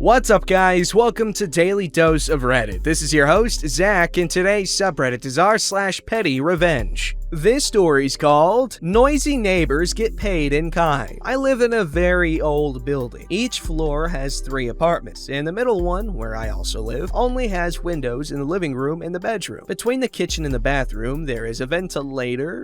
What's up, guys? Welcome to Daily Dose of Reddit. This is your host, Zach, and today's subreddit is r/PettyRevenge. This story's called Noisy Neighbors Get Paid in Kind. I live in a very old building. Each floor has 3 apartments, and the middle one, where I also live, only has windows in the living room and the bedroom. Between the kitchen and the bathroom, there is a ventilator,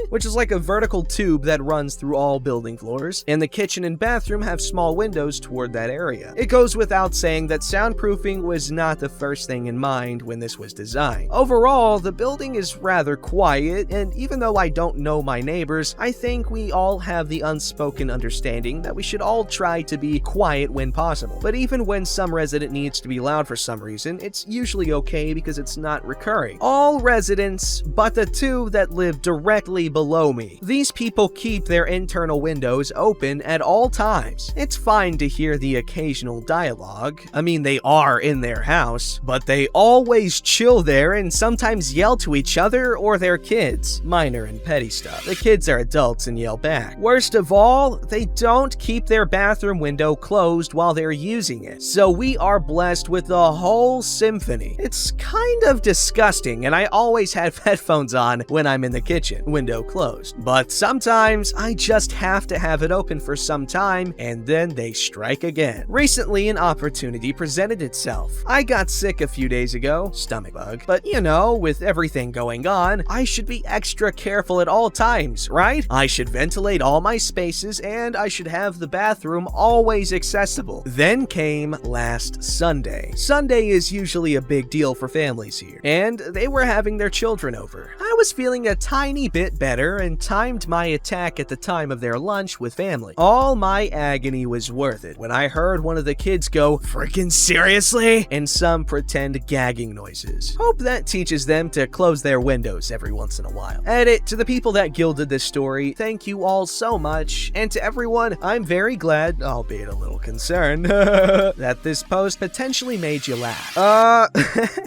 which is like a vertical tube that runs through all building floors, and the kitchen and bathroom have small windows toward that area. It goes without saying that soundproofing was not the first thing in mind when this was designed. Overall, the building is rather quiet, and even though I don't know my neighbors, I think we all have the unspoken understanding that we should all try to be quiet when possible. But even when some resident needs to be loud for some reason, it's usually okay because it's not recurring. All residents, but the 2 that live directly below me. These people keep their internal windows open at all times. It's fine to hear the occasional dialogue. I mean, they are in their house, but they always chill there and sometimes yell to each other or their kids. Minor and petty stuff. The kids are adults and yell back. Worst of all, they don't keep their bathroom window closed while they're using it. So we are blessed with the whole symphony. It's kind of disgusting, and I always have headphones on when I'm in the kitchen, window closed. But sometimes I just have to have it open for some time, and then they strike again. Recently, an opportunity presented itself. I got sick a few days ago, stomach bug, but you know, with everything going on, I should be extra careful at all times, right? I should ventilate all my spaces, and I should have the bathroom always accessible. Then came last Sunday. Sunday is usually a big deal for families here, and they were having their children over. I was feeling a tiny bit better and timed my attack at the time of their lunch with family. All my agony was worth it when I heard one of the kids go, "Freaking seriously?" and some pretend gagging noises. Hope that teaches them to close their windows every once in a while. Edit: to the people that gilded this story, thank you all so much, and to everyone, I'm very glad, albeit a little concerned, that this post potentially made you laugh.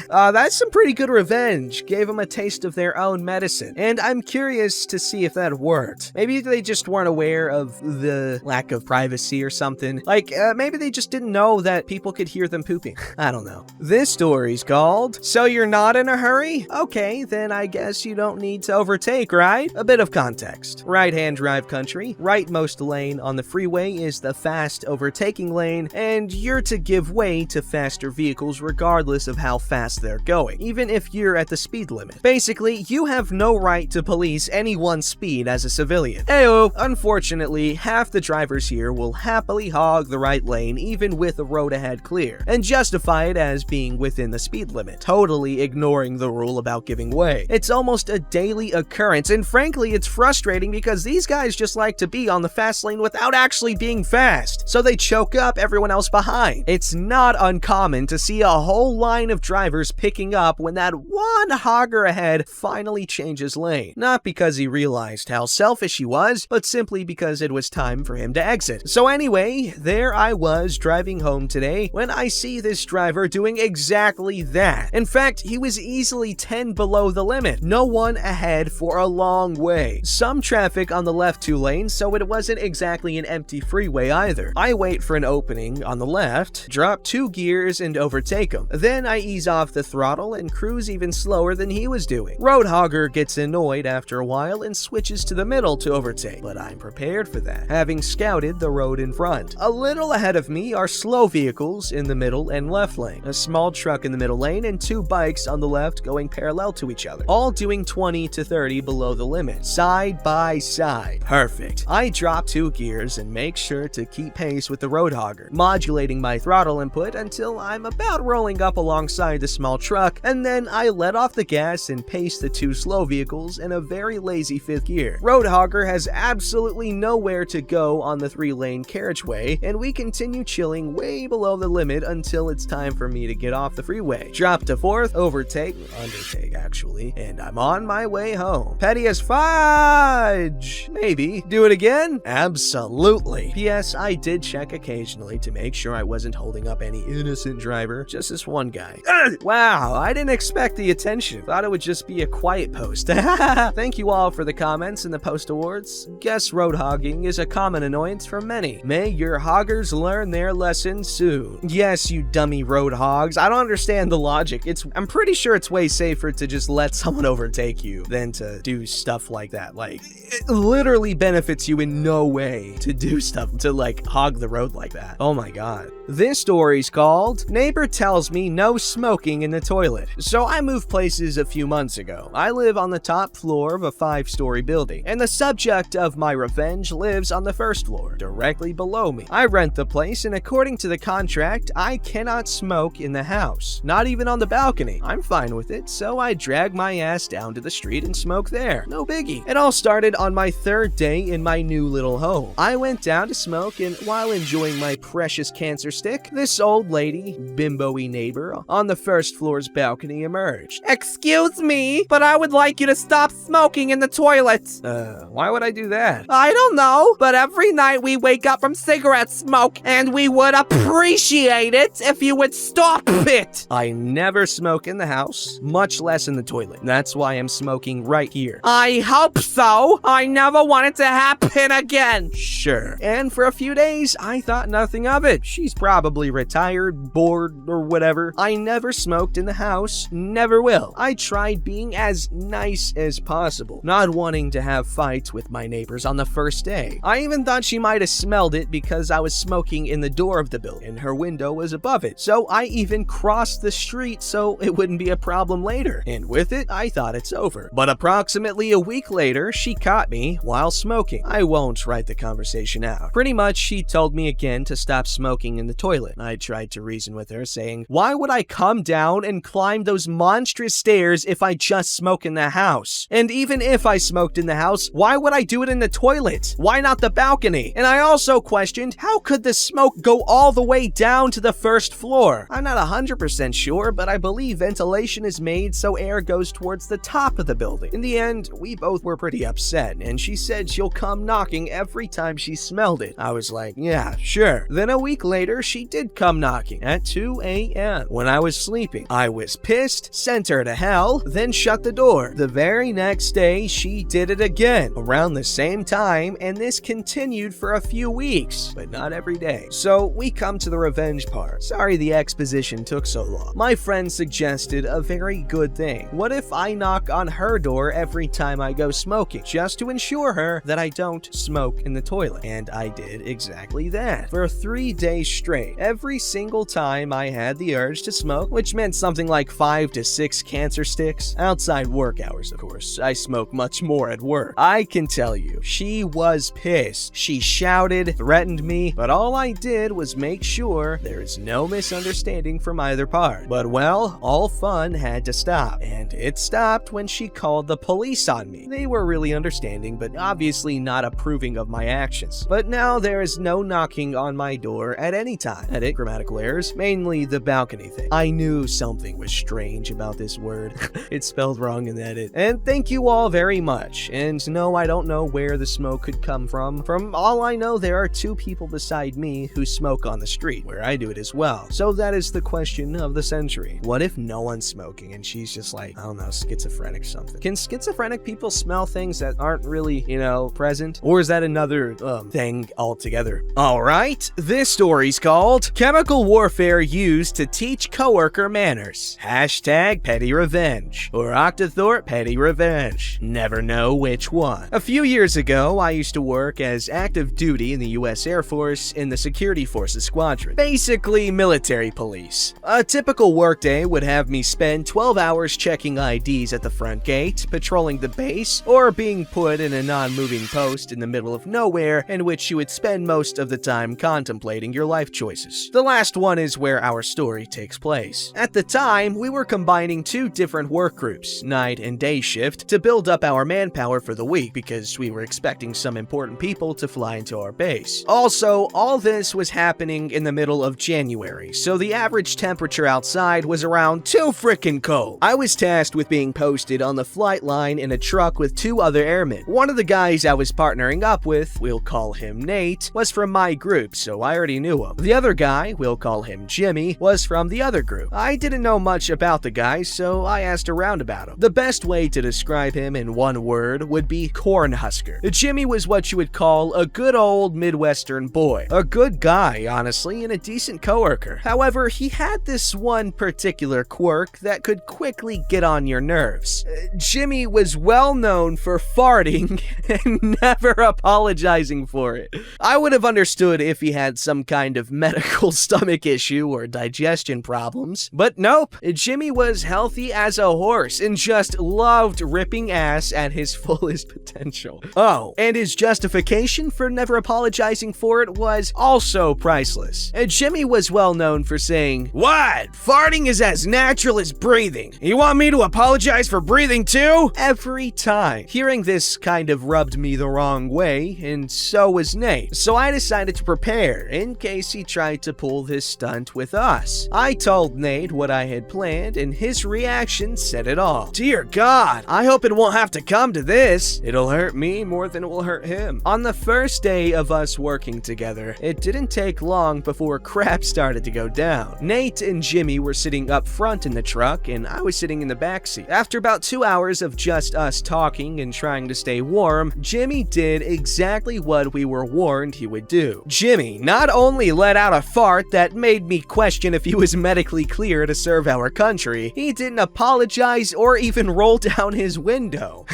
That's some pretty good revenge. Gave them a taste of their own medicine, and I'm curious to see if that worked. Maybe they just weren't aware of the lack of privacy or something. Like, maybe they just didn't know that people could hear them pooping. I don't know. This story's called So You're Not in a Hurry? Okay, then I guess you don't need to overtake, right? A bit of context. Right-hand drive country, rightmost lane on the freeway is the fast overtaking lane, and you're to give way to faster vehicles regardless of how fast they're going, even if you're at the speed limit. Basically, you have no right to police anyone's speed as a civilian. Ayo, unfortunately, half the drivers here will happily hog the right lane even with the road ahead clear, and justify it as being within the speed limit, totally ignoring the rule about giving way. It's almost a daily occurrence, and frankly, it's frustrating because these guys just like to be on the fast lane without actually being fast, so they choke up everyone else behind. It's not uncommon to see a whole line of drivers picking up when that one hogger ahead finally changes lane. Not because he realized how selfish he was, but simply because it was time for him to exit. So anyway, there I was driving home today when I see this driver doing exactly that. In fact, he was easily 10 below the limit. No one ahead for a long way. Some traffic on the left 2 lanes, so it wasn't exactly an empty freeway either. I wait for an opening on the left, drop 2 gears and overtake him. Then I ease off the throttle and cruise even slower than he was doing. Road hogger gets annoyed after a while and switches to the middle to overtake, but I'm prepared for that, having scouted the road in front. A little ahead of me are slow vehicles in the middle and left lane, a small truck in the middle lane, and 2 bikes on the left going parallel to each other, all doing 20 to 30 below the limit, side by side. Perfect. I drop 2 gears and make sure to keep pace with the road hogger, modulating my throttle input until I'm about rolling up alongside the small truck, and then I let off the gas and pace the 2 slow vehicles in a very lazy 5th gear. Road hogger has absolutely nowhere to go on the 3-lane carriageway, and we continue chilling way below the limit until it's time for me to get off the freeway. Drop to 4th, overtake, undertake actually, and I'm on my way home. Petty as fudge! Maybe. Do it again? Absolutely. P.S. I did check occasionally to make sure I wasn't holding up any innocent driver. Just this one guy. Wow, I didn't expect the attention. Thought it would just be a quiet post. Thank you all for the comments and the post awards. Guess road hogging is a common annoyance for many. May your hoggers learn their lesson soon. Yes, you dummy road hogs. I don't understand the logic. I'm pretty sure it's way safer to just let someone overtake you than to do stuff like that. Like, it literally benefits you in no way to do stuff to like hog the road like that. Oh my god. This story's called Neighbor Tells Me No Smoking in the Toilet. So I moved places a few months ago. I live on the top floor of a 5-story building, and the subject of my revenge lives on the first floor, directly below me. I rent the place, and according to the contract, I cannot smoke in the house, not even on the balcony. I'm fine with it, so I drag my ass down to the street and smoke there. No biggie. It all started on my 3rd day in my new little home. I went down to smoke, and while enjoying my precious cancer stick, this old lady, bimbo-y neighbor, on the first floor's balcony emerged. Excuse me, but I would like you to stop smoking in the toilet. Why would I do that? I don't know, but every night we wake up from cigarette smoke, and we would appreciate it if you would stop it. I never smoke in the house, much less in the toilet. That's why I'm smoking right here. I hope so. I never want it to happen again. Sure. And for a few days, I thought nothing of it. She's probably retired, bored, or whatever. I never smoked in the house, never will. I tried being as nice as possible, not wanting to have fights with my neighbors on the first day. I even thought she might have smelled it because I was smoking in the door of the building and her window was above it. So I even crossed the street so it wouldn't be a problem later. And with it, I thought it's over. But approximately a week later, she caught me while smoking. I won't write the conversation out. Pretty much, she told me again to stop smoking in the toilet. I tried to reason with her, saying, why would I come down and climb those monstrous stairs if I just smoke in the house? And even if I smoked in the house, why would I do it in the toilet? Why not the balcony? And I also questioned, how could the smoke go all the way down to the first floor? I'm not 100% sure, but I believe ventilation is made so air goes towards the top of the building. In the end, we both were pretty upset, and she said she'll come knocking every time she smelled it. I was like, yeah, sure. Then a week later, she did come knocking at 2 a.m. when I was sleeping. I was pissed, sent her to hell, then shut the door. The very next day, she did it again, around the same time, and this continued for a few weeks, but not every day. So we come to the revenge part. Sorry the exposition took so long. My friend suggested a very good thing. What if I knock on her door every time I go smoking, just to ensure her that I don't smoke in the toilet? And I did exactly that. For 3 days straight, every single time I had the urge to smoke, which meant something like 5 to 6 cancer sticks, outside work hours of course. I smoke much more at work. I can tell you, she was pissed. She shouted, threatened me, but all I did was make sure there is no misunderstanding from either part. But well, all fun had to stop, and it stopped when she called the police on me. They were really understanding, but obviously not approving of my actions. But now there is no knocking on my door at any time. Edit grammatical errors, mainly the balcony thing. I knew something was strange about this word. It's spelled wrong in the edit. And thank you all very much. And no, I don't know where the smoke could come from. From all I know, there are 2 people beside me who smoke on the street, where I do it as well. So that is the question of the century. What if no one's smoking and she's just like, I don't know, schizophrenic something? Can schizophrenic people smell things that aren't really, present? Or is that another thing altogether? Alright, this story's called Chemical Warfare Used to Teach Coworker Manners. Hashtag PettyRevenge. Or Octothorpe PettyRevenge. Never know which one. A few years ago, I used to work as active duty in the US Air Force in the Security Forces Squadron. Basically, military police. A typical workday would have me spend 12 hours checking IDs at the front gate, patrolling the base, or being put in a non-moving post in the middle of nowhere in which you would spend most of the time contemplating your life choices. The last one is where our story takes place. At the time, we were combining two different work groups, night and day shift, to build up our manpower for the week because we were expecting some important people to fly into our base. Also, all this was happening in the middle of January, so the average temperature outside was around too frickin' cold. I was tasked with being posted on the flight line in a truck with two other airmen. One of the guys I was partnering up with, we'll call him Nate, was from my group, so I already knew him. The other guy, we'll call him Jimmy, was from the other group. I didn't know much about the guy, so I asked around about him. The best way to describe him in one word would be Cornhusker. Jimmy was what you would call a good old Midwestern boy. A good guy, honestly, and a decent coworker. However, he had this one particular quirk that could quickly get on your nerves. Jimmy was well known for farting and never apologizing for it. I would have understood if he had some kind of medical stomach issue or digestion problems, but nope. Jimmy was healthy as a horse and just loved ripping ass at his fullest potential. Oh, and his justification for never apologizing for it was also priceless. Jimmy was well known for saying, "What? Farting is as natural as breathing. You want me to apologize for breathing too?" Every time. Hearing this kind of rubbed me the wrong way, and so was Nate. So I decided to prepare in case he tried to pull this stunt with us. I told Nate what I had planned, and his reaction said it all. "Dear God, I hope it won't have to come to this. It'll hurt me more than it will hurt him." On the first day of us working together, it didn't take long before crap started to go down. Nate and Jimmy were sitting up front in the truck, and I was sitting in the backseat. After about 2 hours of just us talking and trying to stay warm, Jimmy did exactly what we were warned he would do. Jimmy not only let out a fart that made me question if he was medically clear to serve our country, he didn't apologize or even roll down his window.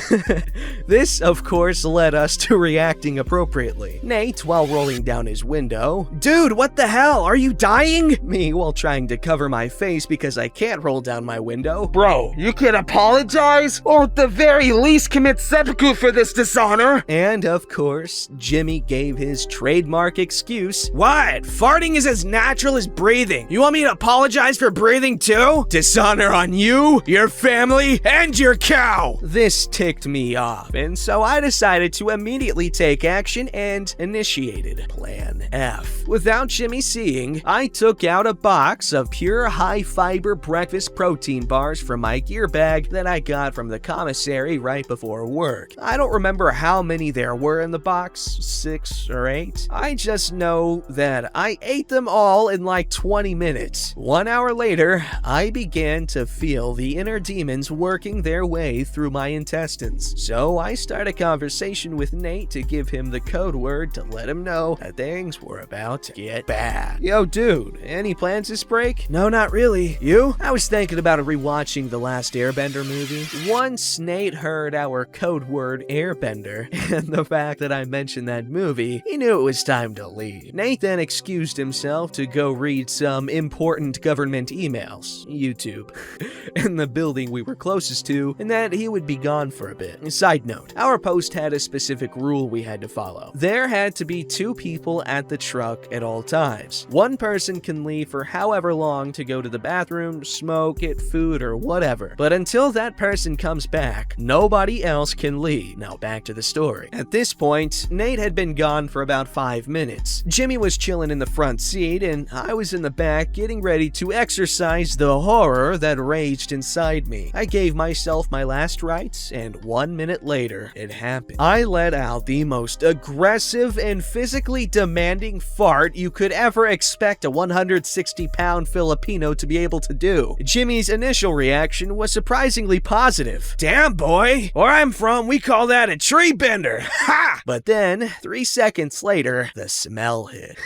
This, of course, led us to reacting appropriately. Nate, while rolling down his window, "Dude, what the hell? Are you dying?" Me, while trying to cover my face because I can't roll down my window, Bro, you can apologize, or at the very least commit seppuku for this dishonor. And of course, Jimmy gave his trademark excuse, "What? Farting is as natural as breathing. You want me to apologize for breathing too? Dishonor on you, your family, and your cow." This ticked me off, and so I decided to immediately take action and initiated Plan F. Without Jimmy seeing, I took out a box of pure high-fiber breakfast protein bars from my gear bag that I got from the commissary right before work. I don't remember how many there were in the box, 6 or 8. I just know that I ate them all in like 20 minutes. 1 hour later, I began to feel the inner demons working their way through my intestines. So I started a conversation with Nate to give him the code word to let him know that things were about to get bad. "Yo, dude, any plans this break?" "No, not really. You?" "I was thinking about rewatching the last Airbender movie." Once Nate heard our code word Airbender and the fact that I mentioned that movie, he knew it was time to leave. Nate then excused himself to go read some important government emails, YouTube, in the building we were closest to, and that he would be gone for a bit. Side note, our post had a specific rule we had to follow. There had to be 2 people at the truck at all times. One person can leave for however long to go to the bathroom, smoke, get food, or whatever. But until that person comes back, nobody else can leave. Now back to the story. At this point, Nate had been gone for about 5 minutes. Jimmy was chilling in the front seat, and I was in the back getting ready to exercise the horror that raged inside me. I gave myself my last rites, and 1 minute later, it happened. I let out the most aggressive and physically demanding fart you could ever expect a 160-pound Filipino to be able to do. Jimmy's initial reaction was surprisingly positive. "Damn, boy, where I'm from, we call that a tree bender. Ha!" But then, 3 seconds later, the smell hit.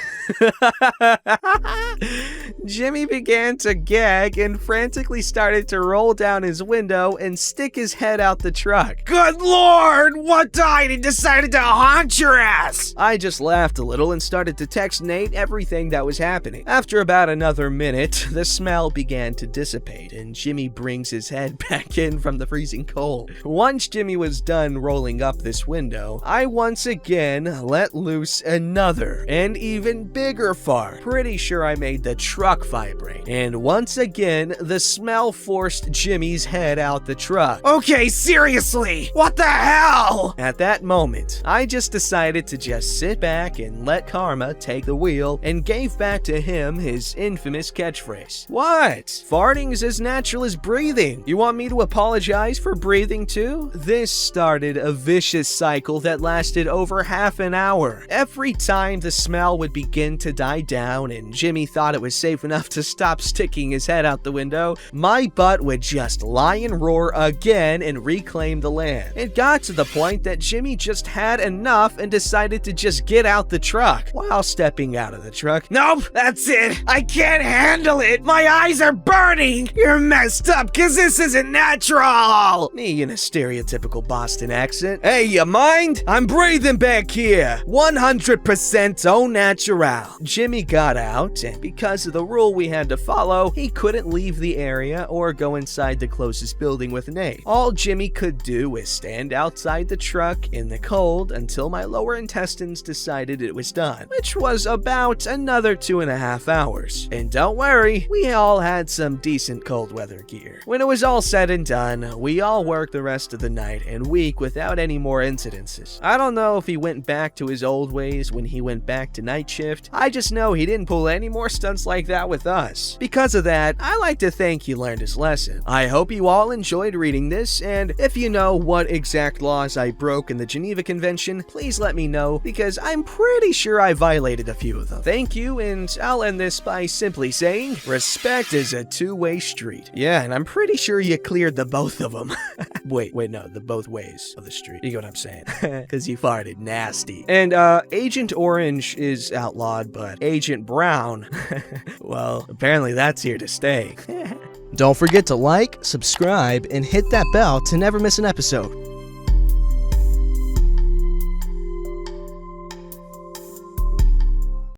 Jimmy began to gag and frantically started to roll down his window and stick his head out the truck. "Good Lord, what died and decided to haunt your ass?" I just laughed a little and started to text Nate everything that was happening. After about another minute, the smell began to dissipate and Jimmy brings his head back in from the freezing cold. Once Jimmy was done rolling up this window, I once again let loose another and even bigger trigger fart. Pretty sure I made the truck vibrate. And once again, the smell forced Jimmy's head out the truck. Okay, seriously, what the hell? At that moment, I just decided to just sit back and let karma take the wheel and gave back to him his infamous catchphrase. What? Farting is as natural as breathing. You want me to apologize for breathing too? This started a vicious cycle that lasted over half an hour. Every time the smell would begin to die down and Jimmy thought it was safe enough to stop sticking his head out the window, my butt would just lie and roar again and reclaim the land. It got to the point that Jimmy just had enough and decided to just get out the truck. While stepping out of the truck, Nope, that's it. I can't handle it. My eyes are burning. You're messed up because this isn't natural. me in a stereotypical Boston accent, hey, you mind? I'm breathing back here. 100% au natural. Jimmy got out, and because of the rule we had to follow, he couldn't leave the area or go inside the closest building with Nate. All Jimmy could do was stand outside the truck in the cold until my lower intestines decided it was done, which was about another 2.5 hours. And don't worry, we all had some decent cold weather gear. When it was all said and done, we all worked the rest of the night and week without any more incidences. I don't know if he went back to his old ways when he went back to night shift. I just know he didn't pull any more stunts like that with us. Because of that, I like to think he learned his lesson. I hope you all enjoyed reading this, and if you know what exact laws I broke in the Geneva Convention, please let me know, because I'm pretty sure I violated a few of them. Thank you, and I'll end this by simply saying, respect is a two-way street. Yeah, and I'm pretty sure you cleared the both of them. wait, no, the both ways of the street. You get what I'm saying? Because you farted nasty. And, Agent Orange is outlawed, but Agent Brown, well, apparently that's here to stay. Don't forget to like, subscribe, and hit that bell to never miss an episode.